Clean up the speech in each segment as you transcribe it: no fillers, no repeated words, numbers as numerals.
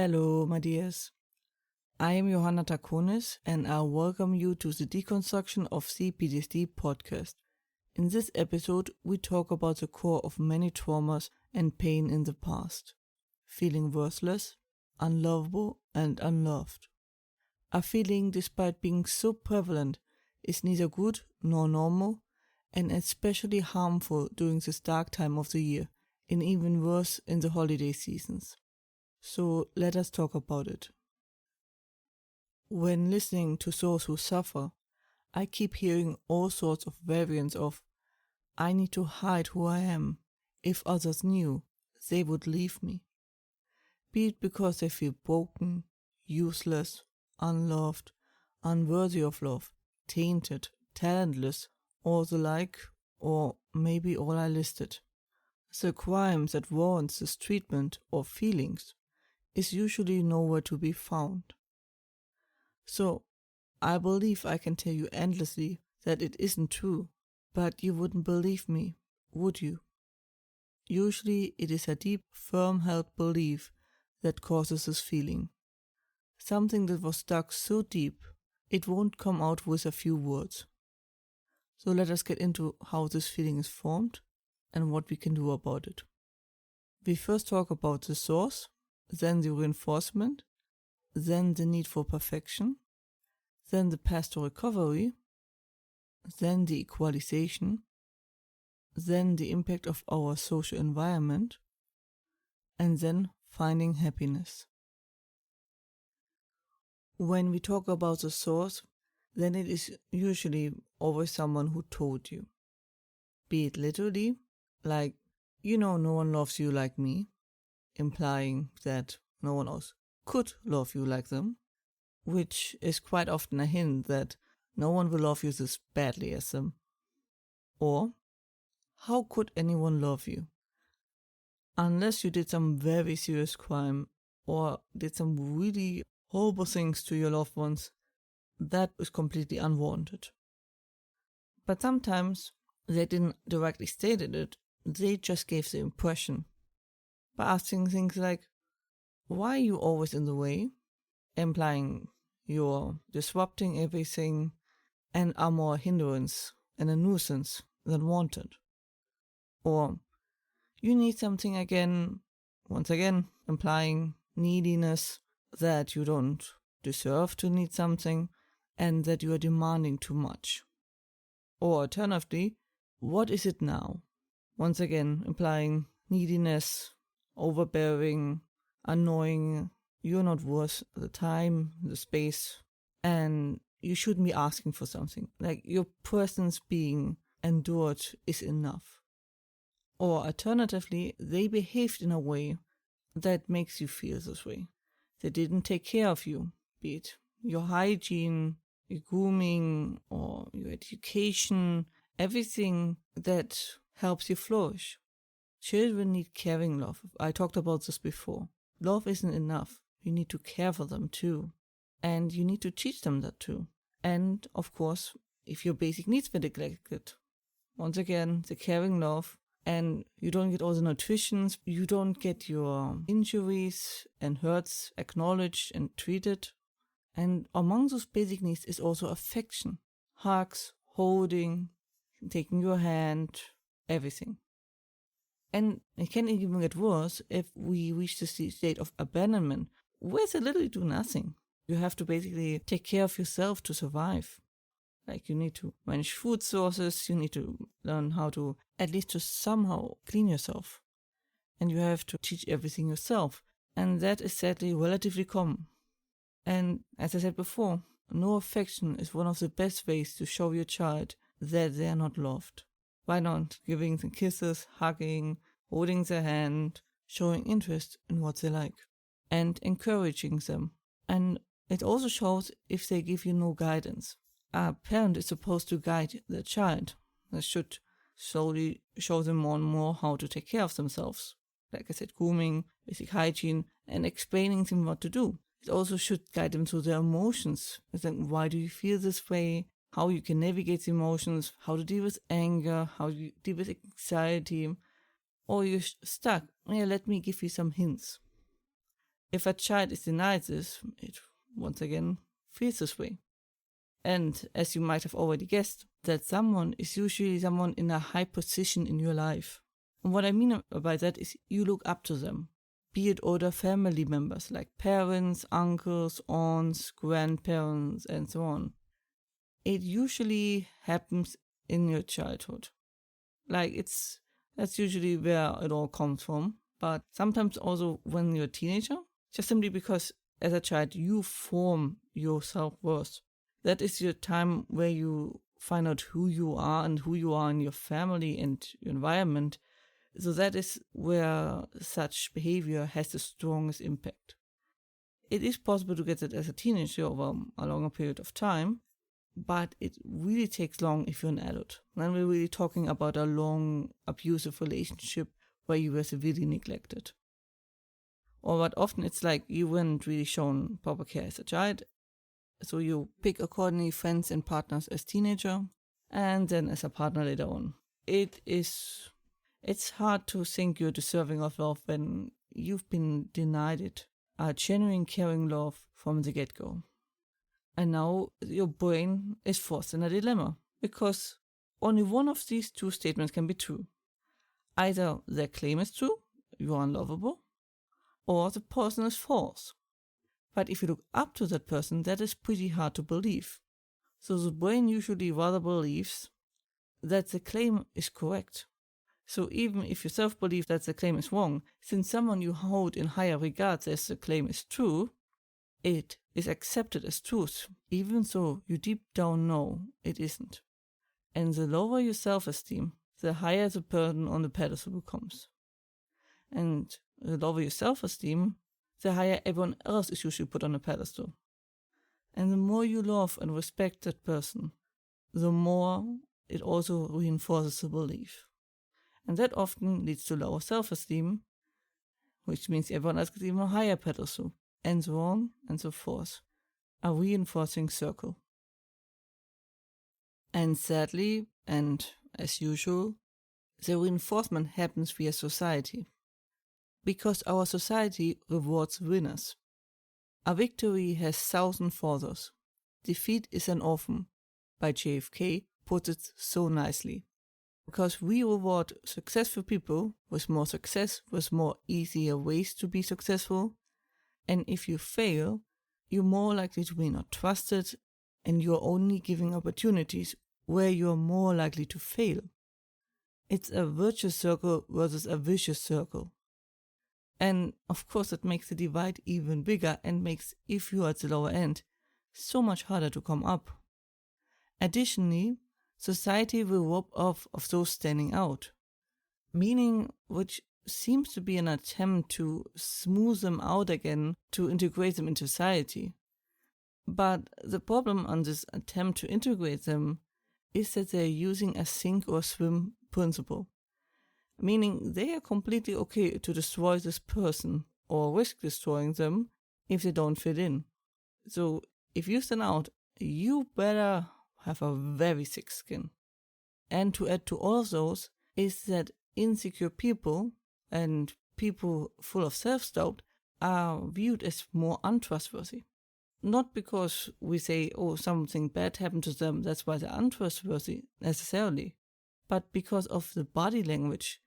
Hello, my dears. I am Johanna Takonis and I welcome you to the Deconstruction of CPTSD podcast. In this episode, we talk about the core of many traumas and pain in the past. Feeling worthless, unlovable, and unloved. A feeling, despite being so prevalent, is neither good nor normal, and especially harmful during this dark time of the year, and even worse in the holiday seasons. So let us talk about it. When listening to those who suffer, I keep hearing all sorts of variants of, I need to hide who I am. If others knew, they would leave me. Be it because they feel broken, useless, unloved, unworthy of love, tainted, talentless, or the like, or maybe all I listed. The crime that warrants this treatment or feelings is usually nowhere to be found. So, I believe I can tell you endlessly that it isn't true, but you wouldn't believe me, would you? Usually it is a deep, firm-held belief that causes this feeling. Something that was stuck so deep, it won't come out with a few words. So let us get into how this feeling is formed and what we can do about it. We first talk about the source, then the reinforcement, then the need for perfection, then the path to recovery, then the equalization, then the impact of our social environment, and then finding happiness. When we talk about the source, then it is usually always someone who told you. Be it literally, like, no one loves you like me, implying that no one else could love you like them, which is quite often a hint that no one will love you this badly as them. Or, how could anyone love you? Unless you did some very serious crime or did some really horrible things to your loved ones, that is completely unwarranted. But sometimes they didn't directly state it, they just gave the impression by asking things like, why are you always in the way? Implying you're disrupting everything and are more a hindrance and a nuisance than wanted. Or, you need something again, once again, implying neediness, that you don't deserve to need something, and that you are demanding too much. Or alternatively, what is it now? Once again, implying neediness, overbearing, annoying, you're not worth the time, the space, and you shouldn't be asking for something. Like your presence being endured is enough. Or alternatively, they behaved in a way that makes you feel this way. They didn't take care of you, be it your hygiene, your grooming, or your education, everything that helps you flourish. Children need caring love. I talked about this before. Love isn't enough. You need to care for them too. And you need to teach them that too. And of course, if your basic needs were neglected, once again, the caring love, and you don't get all the nutritions, you don't get your injuries and hurts acknowledged and treated. And among those basic needs is also affection. Hugs, holding, taking your hand, everything. And it can even get worse if we reach the state of abandonment, where they literally do nothing. You have to basically take care of yourself to survive. Like you need to manage food sources, you need to learn how to at least to somehow clean yourself. And you have to teach everything yourself. And that is sadly relatively common. And as I said before, no affection is one of the best ways to show your child that they are not loved. Why not giving them kisses, hugging, holding their hand, showing interest in what they like, and encouraging them. And it also shows if they give you no guidance. A parent is supposed to guide the child. They should slowly show them more and more how to take care of themselves. Like I said, grooming, basic hygiene, and explaining them what to do. It also should guide them through their emotions. Then why do you feel this way? How you can navigate the emotions, how to deal with anger, how you deal with anxiety, or you're stuck. Yeah, let me give you some hints. If a child is denied this, it once again feels this way. And as you might have already guessed, that someone is usually someone in a high position in your life. And what I mean by that is you look up to them, be it older family members like parents, uncles, aunts, grandparents, and so on. It usually happens in your childhood. That's usually where it all comes from. But sometimes also when you're a teenager, just simply because as a child you form your self-worth. That is your time where you find out who you are and who you are in your family and your environment. So that is where such behavior has the strongest impact. It is possible to get that as a teenager over a longer period of time, but it really takes long if you're an adult. Then we're really talking about a long abusive relationship where you were severely neglected. Or what often it's like you weren't really shown proper care as a child, so you pick accordingly friends and partners as teenager, and then as a partner later on. It's hard to think you're deserving of love when you've been denied it, a genuine caring love from the get-go. And now your brain is forced in a dilemma, because only one of these two statements can be true. Either their claim is true, you're unlovable, or the person is false. But if you look up to that person, that is pretty hard to believe. So the brain usually rather believes that the claim is correct. So even if you self-believe that the claim is wrong, since someone you hold in higher regard says the claim is true, it is accepted as truth, even though you deep down know it isn't. And the lower your self-esteem, the higher the person on the pedestal becomes. And the lower your self-esteem, the higher everyone else is usually put on a pedestal. And the more you love and respect that person, the more it also reinforces the belief. And that often leads to lower self-esteem, which means everyone else gets even a higher pedestal, and so on and so forth. A reinforcing circle. And sadly, and as usual, the reinforcement happens via society. Because our society rewards winners. A victory has 1,000 fathers. Defeat is an orphan, by JFK puts it so nicely. Because we reward successful people with more success, with more easier ways to be successful. And if you fail, you're more likely to be not trusted, and you're only giving opportunities where you're more likely to fail. It's a virtuous circle versus a vicious circle. And of course that makes the divide even bigger and makes, if you're at the lower end, so much harder to come up. Additionally, society will rob off of those standing out, meaning which seems to be an attempt to smooth them out again to integrate them into society. But the problem on this attempt to integrate them is that they're using a sink or swim principle. Meaning they are completely okay to destroy this person or risk destroying them if they don't fit in. So if you stand out, you better have a very thick skin. And to add to all of those is that insecure people and people full of self-doubt are viewed as more untrustworthy. Not because we say, oh, something bad happened to them, that's why they're untrustworthy necessarily, but because of the body language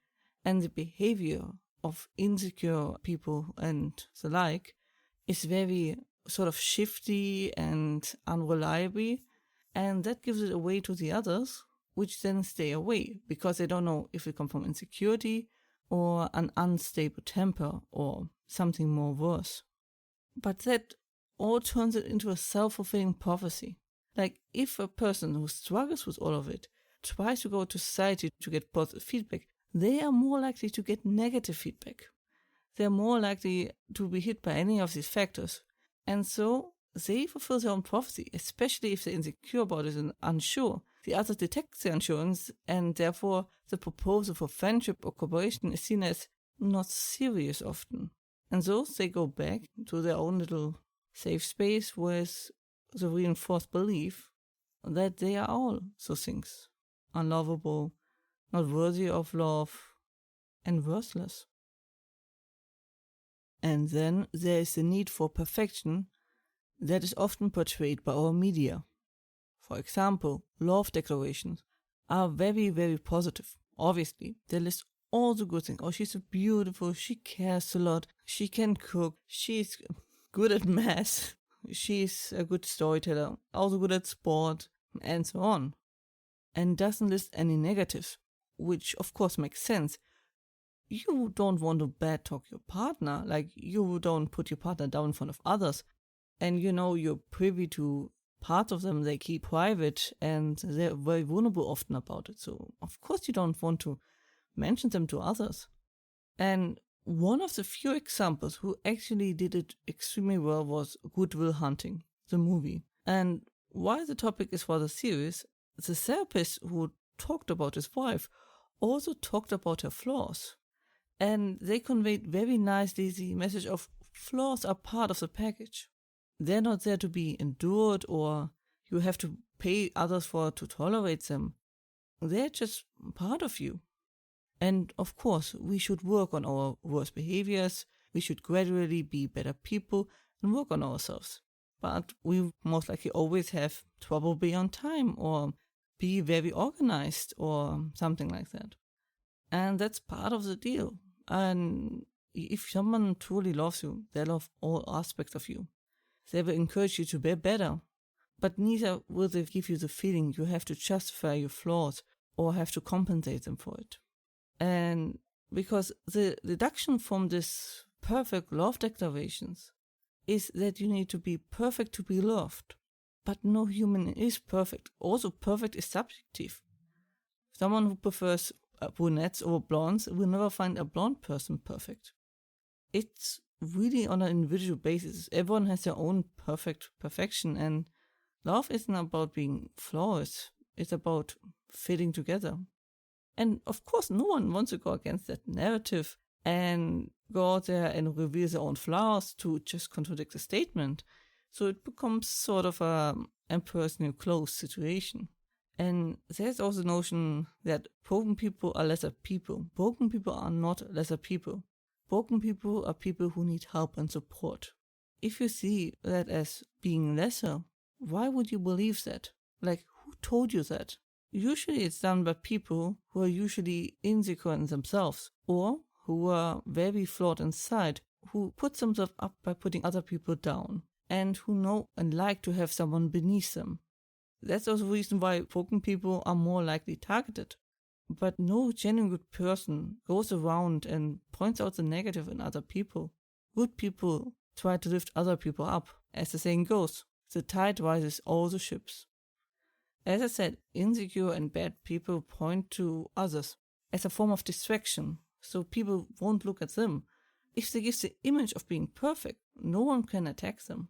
and the behavior of insecure people and the like is very sort of shifty and unreliable, and that gives it away to the others, which then stay away because they don't know if it comes from insecurity or an unstable temper or something more worse. But that all turns it into a self-fulfilling prophecy. Like if a person who struggles with all of it tries to go to society to get positive feedback, they are more likely to get negative feedback. They're more likely to be hit by any of these factors. And so they fulfill their own prophecy, especially if they're insecure about it and unsure. The others detect their insurance, and therefore the proposal for friendship or cooperation is seen as not serious often. And so they go back to their own little safe space with the reinforced belief that they are all those things. Unlovable, not worthy of love, and worthless. And then there is the need for perfection that is often portrayed by our media. For example, love declarations are very, very positive. Obviously, they list all the good things. Oh, she's so beautiful, she cares a lot, she can cook, she's good at math, she's a good storyteller, also good at sport, and so on. And doesn't list any negatives, which of course makes sense. You don't want to bad talk your partner, like you don't put your partner down in front of others. And you're privy to parts of them they keep private and they're very vulnerable often about it. So of course you don't want to mention them to others. And one of the few examples who actually did it extremely well was Good Will Hunting, the movie. And while the topic is rather serious, the therapist who talked about his wife also talked about her flaws. And they conveyed very nicely the message of flaws are part of the package. They're not there to be endured or you have to pay others to tolerate them. They're just part of you. And of course, we should work on our worst behaviors. We should gradually be better people and work on ourselves. But we most likely always have trouble being on time or be very organized or something like that. And that's part of the deal. And if someone truly loves you, they love all aspects of you. They will encourage you to be better. But neither will they give you the feeling you have to justify your flaws or have to compensate them for it. And because the deduction from this perfect love declarations is that you need to be perfect to be loved. But no human is perfect. Also, perfect is subjective. Someone who prefers brunettes over blondes will never find a blonde person perfect. It's really on an individual basis. Everyone has their own perfection, and love isn't about being flawless. It's about fitting together. And of course, no one wants to go against that narrative and go out there and reveal their own flaws to just contradict the statement. So it becomes sort of a emperor's new clothes situation. And there's also the notion that broken people are lesser people. Broken people are not lesser people. Broken people are people who need help and support. If you see that as being lesser, why would you believe that? Like, who told you that? Usually it's done by people who are usually insecure in themselves or who are very flawed inside, who put themselves up by putting other people down and who know and like to have someone beneath them. That's also the reason why broken people are more likely targeted. But no genuine good person goes around and points out the negative in other people. Good people try to lift other people up. As the saying goes, the tide rises all the ships. As I said, insecure and bad people point to others as a form of distraction, so people won't look at them. If they give the image of being perfect, no one can attack them.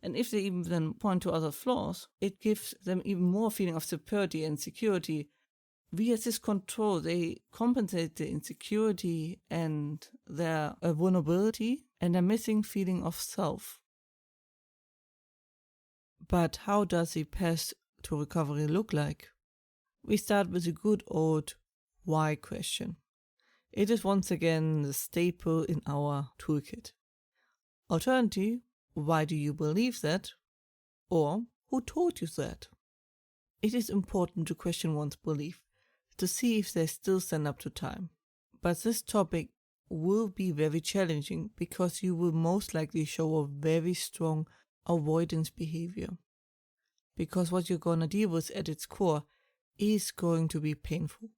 And if they even then point to other flaws, it gives them even more feeling of superiority and security. Via this control, they compensate the insecurity and their vulnerability and a missing feeling of self. But how does the path to recovery look like? We start with the good old why question. It is once again the staple in our toolkit. Alternatively, why do you believe that? Or who told you that? It is important to question one's belief to see if they still stand up to time. But this topic will be very challenging because you will most likely show a very strong avoidance behavior. Because what you're going to deal with at its core is going to be painful.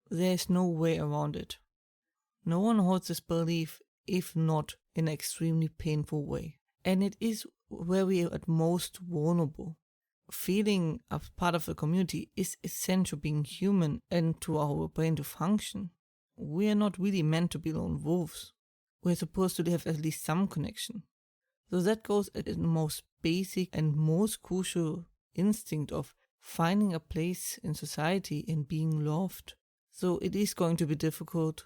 There's no way around it. No one holds this belief if not in an extremely painful way. And it is where we are at most vulnerable. Feeling a part of the community is essential being human and to our brain to function. We are not really meant to be lone wolves. We're supposed to have at least some connection. So that goes at the most basic and most crucial instinct of finding a place in society and being loved. So it is going to be difficult,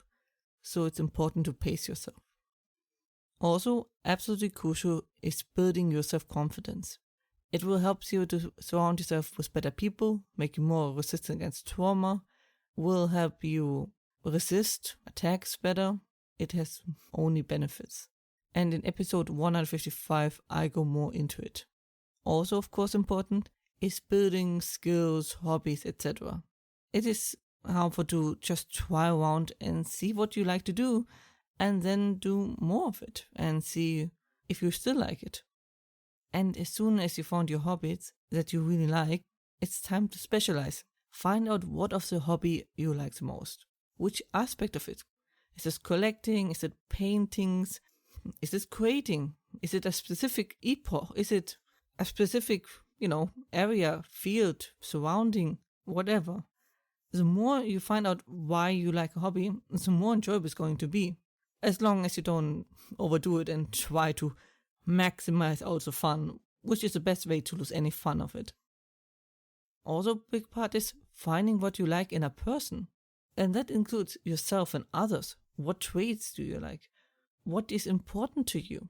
so it's important to pace yourself. Also, absolutely crucial is building your self-confidence. It will help you to surround yourself with better people, make you more resistant against trauma, will help you resist attacks better. It has only benefits. And in episode 155, I go more into it. Also, of course, important is building skills, hobbies, etc. It is harmful to just try around and see what you like to do and then do more of it and see if you still like it. And as soon as you found your hobbies that you really like, it's time to specialize. Find out what of the hobby you like the most. Which aspect of it? Is it collecting? Is it paintings? Is it creating? Is it a specific epoch? Is it a specific, area, field, surrounding, whatever? The more you find out why you like a hobby, the more enjoyable it's going to be. As long as you don't overdo it and try to maximize out the fun, which is the best way to lose any fun of it. Also, a big part is finding what you like in a person. And that includes yourself and others. What traits do you like? What is important to you?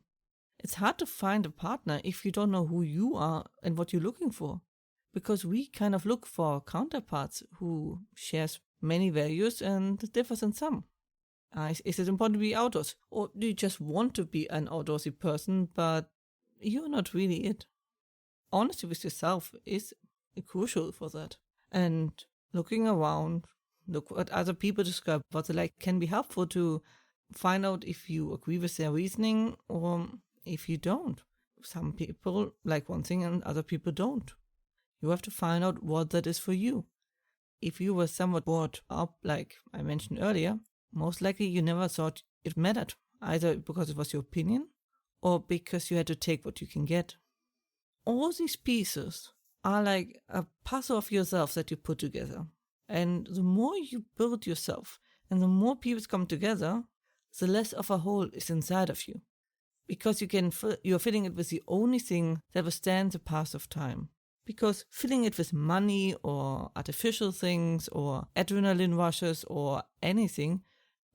It's hard to find a partner if you don't know who you are and what you're looking for. Because we kind of look for counterparts who shares many values and differs in some. Is it important to be outdoors? Or do you just want to be an outdoorsy person, but you're not really it? Honesty with yourself is crucial for that. And looking around, look what other people describe, what they like, can be helpful to find out if you agree with their reasoning or if you don't. Some people like one thing and other people don't. You have to find out what that is for you. If you were somewhat brought up, like I mentioned earlier, most likely you never thought it mattered, either because it was your opinion or because you had to take what you can get. All these pieces are like a puzzle of yourself that you put together. And the more you build yourself and the more pieces come together, the less of a whole is inside of you. Because you're filling it with the only thing that will stand the pass of time. Because filling it with money or artificial things or adrenaline rushes or anything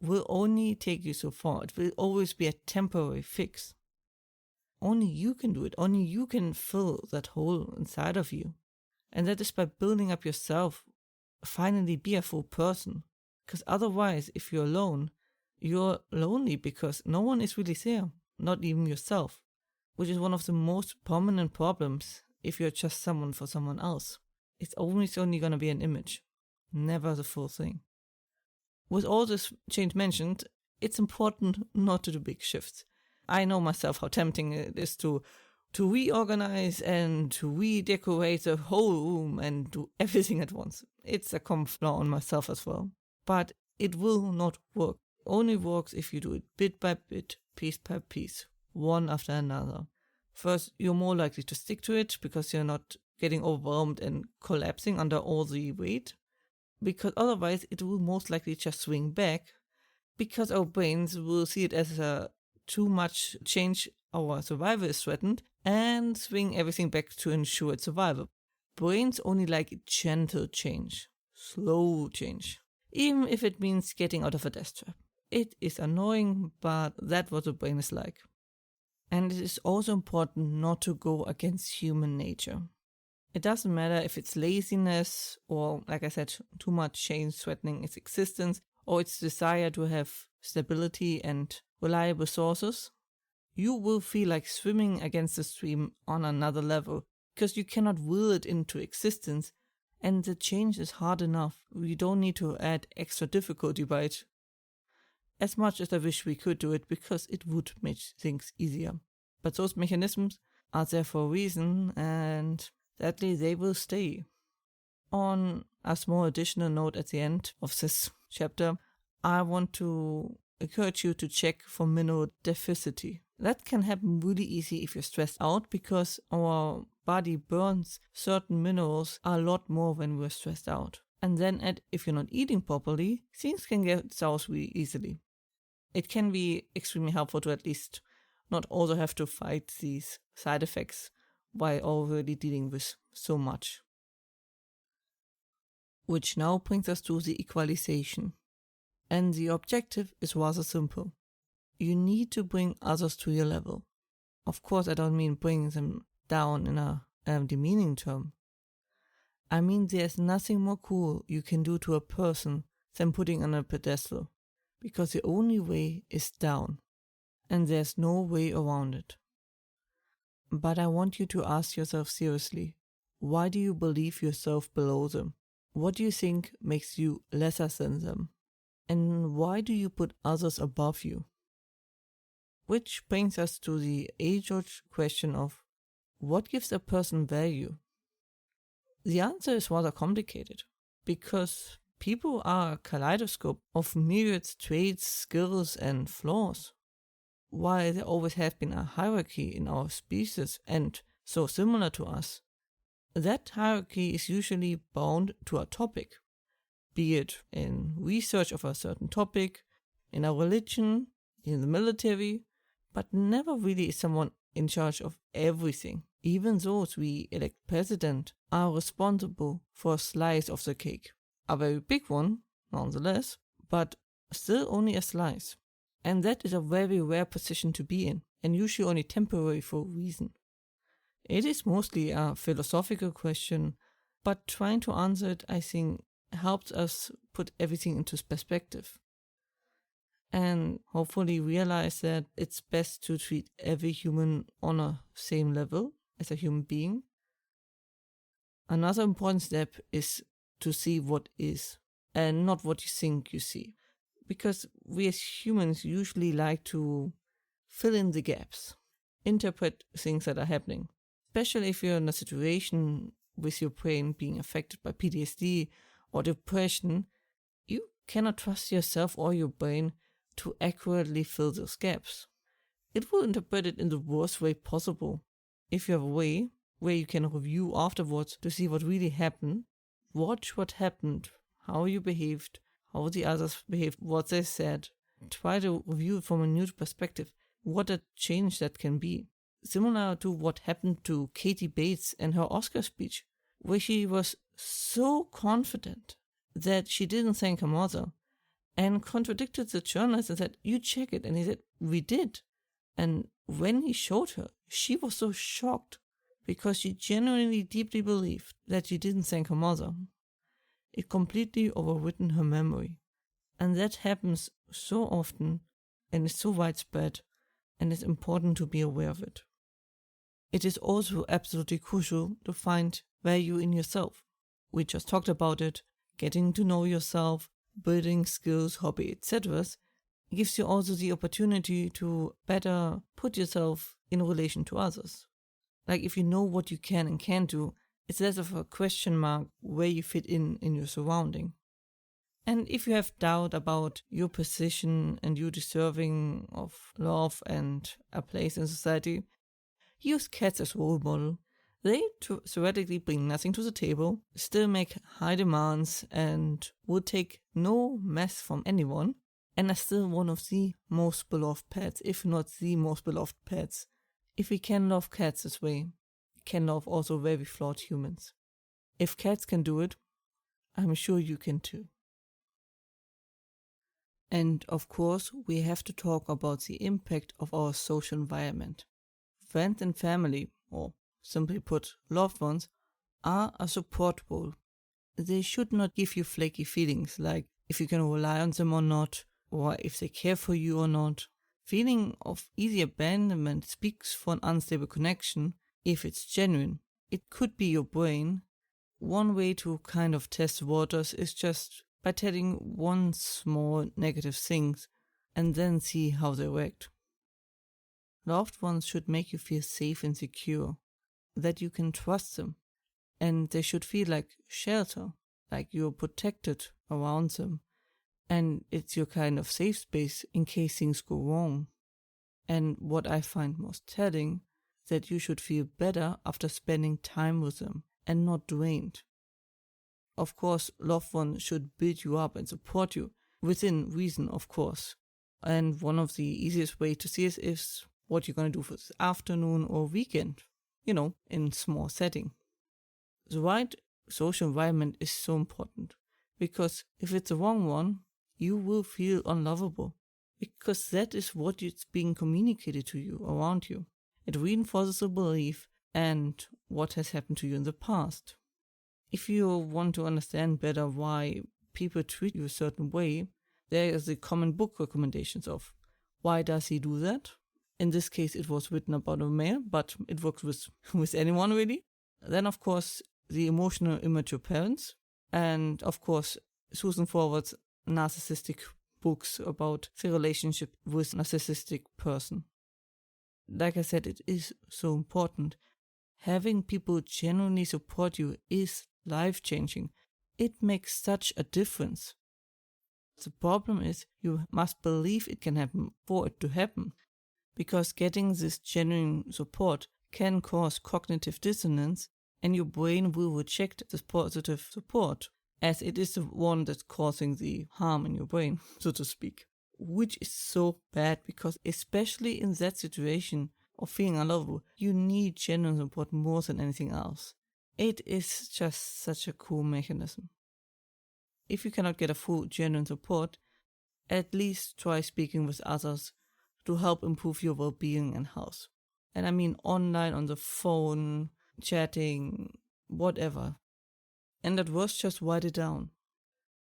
will only take you so far. It will always be a temporary fix. Only you can do it. Only you can fill that hole inside of you. And that is by building up yourself. Finally be a full person. Because otherwise, if you're alone, you're lonely because no one is really there. Not even yourself. Which is one of the most prominent problems if you're just someone for someone else. It's always only going to be an image. Never the full thing. With all this change mentioned, it's important not to do big shifts. I know myself how tempting it is to reorganize and to redecorate the whole room and do everything at once. It's a common flaw on myself as well. But it will not work. It only works if you do it bit by bit, piece by piece, one after another. First, you're more likely to stick to it because you're not getting overwhelmed and collapsing under all the weight. Because otherwise it will most likely just swing back because our brains will see it as a too much change, our survival is threatened, and swing everything back to ensure its survival. Brains only like gentle change, slow change, even if it means getting out of a death trap. It is annoying, but that's what the brain is like. And it is also important not to go against human nature. It doesn't matter if it's laziness or, like I said, too much change threatening its existence or its desire to have stability and reliable sources. You will feel like swimming against the stream on another level because you cannot will it into existence, and the change is hard enough. We don't need to add extra difficulty by it. As much as I wish we could do it because it would make things easier. But those mechanisms are there for a reason, and sadly they will stay. On a small additional note at the end of this chapter, I want to encourage you to check for mineral deficiency. That can happen really easy if you're stressed out because our body burns certain minerals a lot more when we're stressed out. And then if you're not eating properly, things can get sour really easily. It can be extremely helpful to at least not also have to fight these side effects while already dealing with so much. Which now brings us to the equalization. And the objective is rather simple. You need to bring others to your level. Of course, I don't mean bringing them down in a demeaning term. I mean there's nothing more cool you can do to a person than putting on a pedestal, because the only way is down. and there's no way around it. But I want you to ask yourself seriously, why do you believe yourself below them? What do you think makes you lesser than them? And why do you put others above you? Which brings us to the age-old question of, what gives a person value? The answer is rather complicated, because people are a kaleidoscope of myriad traits, skills, and flaws. While there always has been a hierarchy in our species and so similar to us, that hierarchy is usually bound to a topic, be it in research of a certain topic, in a religion, in the military, but never really is someone in charge of everything. Even those we elect president are responsible for a slice of the cake. A very big one, nonetheless, but still only a slice. And that is a very rare position to be in, and usually only temporary for a reason. It is mostly a philosophical question, but trying to answer it, I think, helps us put everything into perspective. And hopefully realize that it's best to treat every human on a same level as a human being. Another important step is to see what is, and not what you think you see. Because we as humans usually like to fill in the gaps, interpret things that are happening. Especially if you're in a situation with your brain being affected by PTSD or depression, you cannot trust yourself or your brain to accurately fill those gaps. It will interpret it in the worst way possible. If you have a way where you can review afterwards to see what really happened, watch what happened, how you behaved, how the others behaved, what they said, try to review it from a new perspective, what a change that can be. Similar to what happened to Katie Bates and her Oscar speech, where she was so confident that she didn't thank her mother and contradicted the journalist and said, "You check it." And he said, "We did." And when he showed her, she was so shocked because she genuinely deeply believed that she didn't thank her mother. It completely overwritten her memory. And that happens so often and is so widespread, and it's important to be aware of it. It is also absolutely crucial to find value in yourself. We just talked about it. Getting to know yourself, building skills, hobby, etc. gives you also the opportunity to better put yourself in relation to others. Like if you know what you can and can't do, it's less of a question mark where you fit in your surrounding. And if you have doubt about your position and you deserving of love and a place in society, use cats as role model. They theoretically bring nothing to the table, still make high demands, and would take no mess from anyone, and are still one of the most beloved pets, if not the most beloved pets. If we can love cats this way, we can love also very flawed humans. If cats can do it, I'm sure you can too. And of course, we have to talk about the impact of our social environment. Friends and family, or simply put, loved ones, are a support role. They should not give you flaky feelings like if you can rely on them or not, or if they care for you or not. Feeling of easy abandonment speaks for an unstable connection if it's genuine. It could be your brain. One way to kind of test waters is just by telling one small negative things and then see how they react. Loved ones should make you feel safe and secure, that you can trust them, and they should feel like shelter, like you're protected around them, and it's your kind of safe space in case things go wrong. And what I find most telling, that you should feel better after spending time with them and not drained. Of course, loved ones should build you up and support you, within reason, of course. And one of the easiest ways to see it is what you're going to do for this afternoon or weekend, in small setting. The right social environment is so important, because if it's the wrong one, you will feel unlovable, because that is what is being communicated to you around you. It reinforces the belief and what has happened to you in the past. If you want to understand better why people treat you a certain way, there is the common book recommendations of Why does he do that? In this case, it was written about a male, but it works with anyone really. Then, of course, the emotional immature parents. And, of course, Susan Forward's narcissistic books about the relationship with a narcissistic person. Like I said, it is so important. Having people genuinely support you is life-changing. It makes such a difference. The problem is you must believe it can happen for it to happen, because getting this genuine support can cause cognitive dissonance, and your brain will reject this positive support, as it is the one that's causing the harm in your brain, so to speak. Which is so bad, because especially in that situation of feeling unlovable, you need genuine support more than anything else. It is just such a cool mechanism. If you cannot get a full genuine support, at least try speaking with others to help improve your well-being and health. And I mean online, on the phone, chatting, whatever. And at worst, just write it down.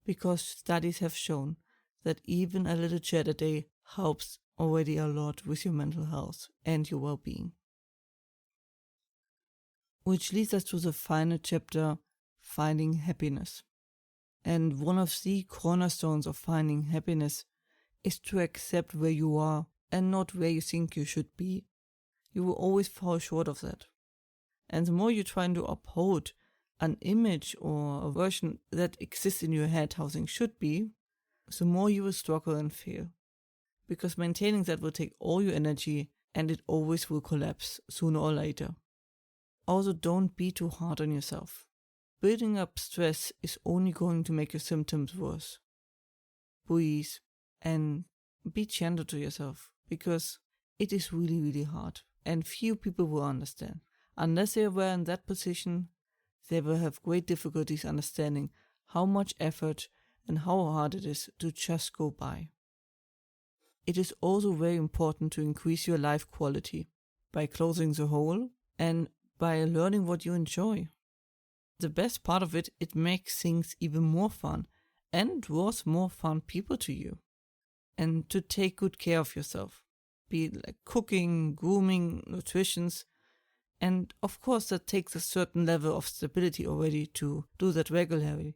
Because studies have shown that even a little chat a day helps already a lot with your mental health and your well-being. Which leads us to the final chapter, finding happiness. And one of the cornerstones of finding happiness is to accept where you are and not where you think you should be. You will always fall short of that. And the more you're trying to uphold an image or a version that exists in your head how things should be, the more you will struggle and fail. Because maintaining that will take all your energy, and it always will collapse sooner or later. Also, don't be too hard on yourself. Building up stress is only going to make your symptoms worse. Breathe and be gentle to yourself, because it is really, really hard, and few people will understand. Unless they were in that position, they will have great difficulties understanding how much effort and how hard it is to just go by. It is also very important to increase your life quality by closing the hole and by learning what you enjoy. The best part of it, it makes things even more fun and draws more fun people to you. And to take good care of yourself, be it like cooking, grooming, nutrition. And of course that takes a certain level of stability already to do that regularly.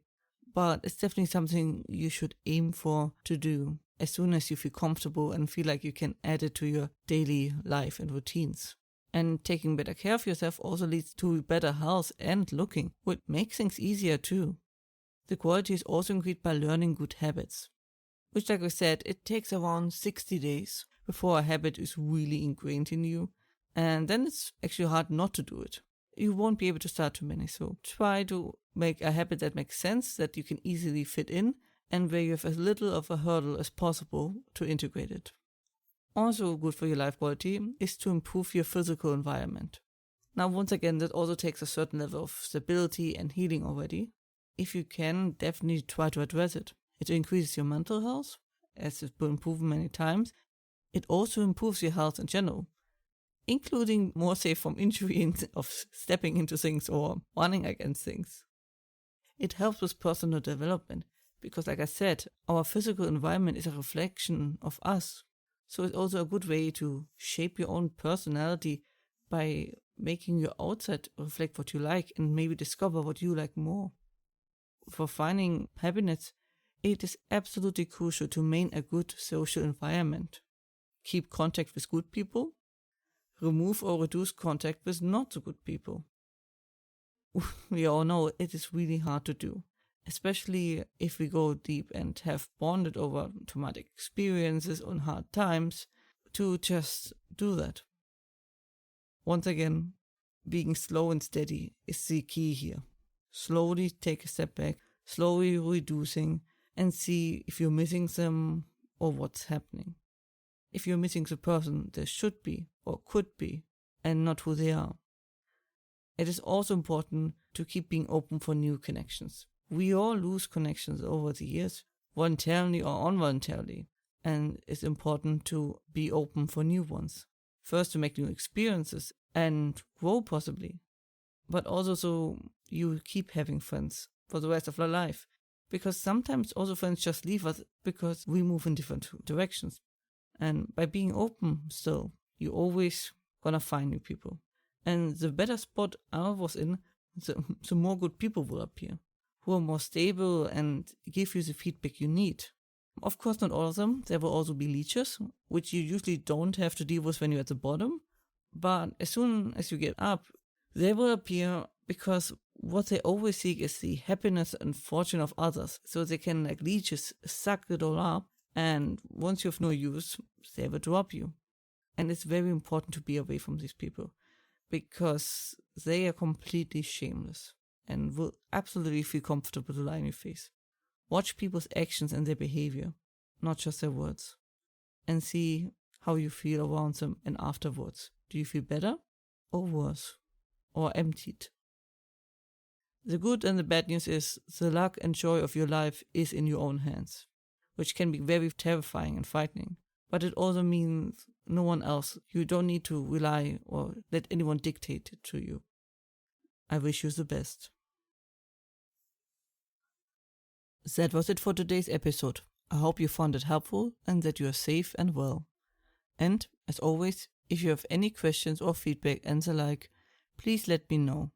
But it's definitely something you should aim for to do as soon as you feel comfortable and feel like you can add it to your daily life and routines. And taking better care of yourself also leads to better health and looking, which makes things easier too. The quality is also increased by learning good habits, which, like I said, it takes around 60 days before a habit is really ingrained in you, and then it's actually hard not to do it. You won't be able to start too many, so try to make a habit that makes sense, that you can easily fit in, and where you have as little of a hurdle as possible to integrate it. Also good for your life quality is to improve your physical environment. Now, once again, that also takes a certain level of stability and healing already. If you can, definitely try to address it. It increases your mental health, as it's been proven many times. It also improves your health in general, including more safe from injury and of stepping into things or running against things. It helps with personal development, because like I said, our physical environment is a reflection of us. So it's also a good way to shape your own personality by making your outside reflect what you like and maybe discover what you like more. For finding happiness, it is absolutely crucial to maintain a good social environment. Keep contact with good people. Remove or reduce contact with not so good people. We all know it is really hard to do, especially if we go deep and have bonded over traumatic experiences or hard times, to just do that. Once again, being slow and steady is the key here. Slowly take a step back, slowly reducing, and see if you're missing them or what's happening. If you're missing the person they should be or could be, and not who they are. It is also important to keep being open for new connections. We all lose connections over the years, voluntarily or involuntarily, and it's important to be open for new ones. First, to make new experiences and grow possibly, but also so you keep having friends for the rest of your life. Because sometimes also friends just leave us because we move in different directions. And by being open still, you always gonna find new people. And the better spot I was in, the more good people will appear, who are more stable and give you the feedback you need. Of course, not all of them. There will also be leeches, which you usually don't have to deal with when you're at the bottom. But as soon as you get up, they will appear because what they always seek is the happiness and fortune of others. So they can, like leeches, suck it all up. And once you have no use, they will drop you. And it's very important to be away from these people because they are completely shameless and will absolutely feel comfortable to lie in your face. Watch people's actions and their behavior, not just their words, and see how you feel around them and afterwards. Do you feel better or worse or emptied? The good and the bad news is the luck and joy of your life is in your own hands, which can be very terrifying and frightening. But it also means no one else. You don't need to rely or let anyone dictate it to you. I wish you the best. That was it for today's episode. I hope you found it helpful and that you are safe and well. And, as always, if you have any questions or feedback and the like, please let me know.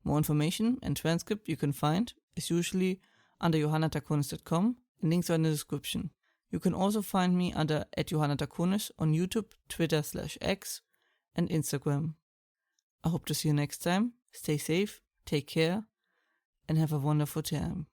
More information and transcript you can find, as usually, under johannatakunis.com, and links are in the description. You can also find me under @johannatakunis on YouTube, Twitter/X, and Instagram. I hope to see you next time. Stay safe, take care, and have a wonderful time.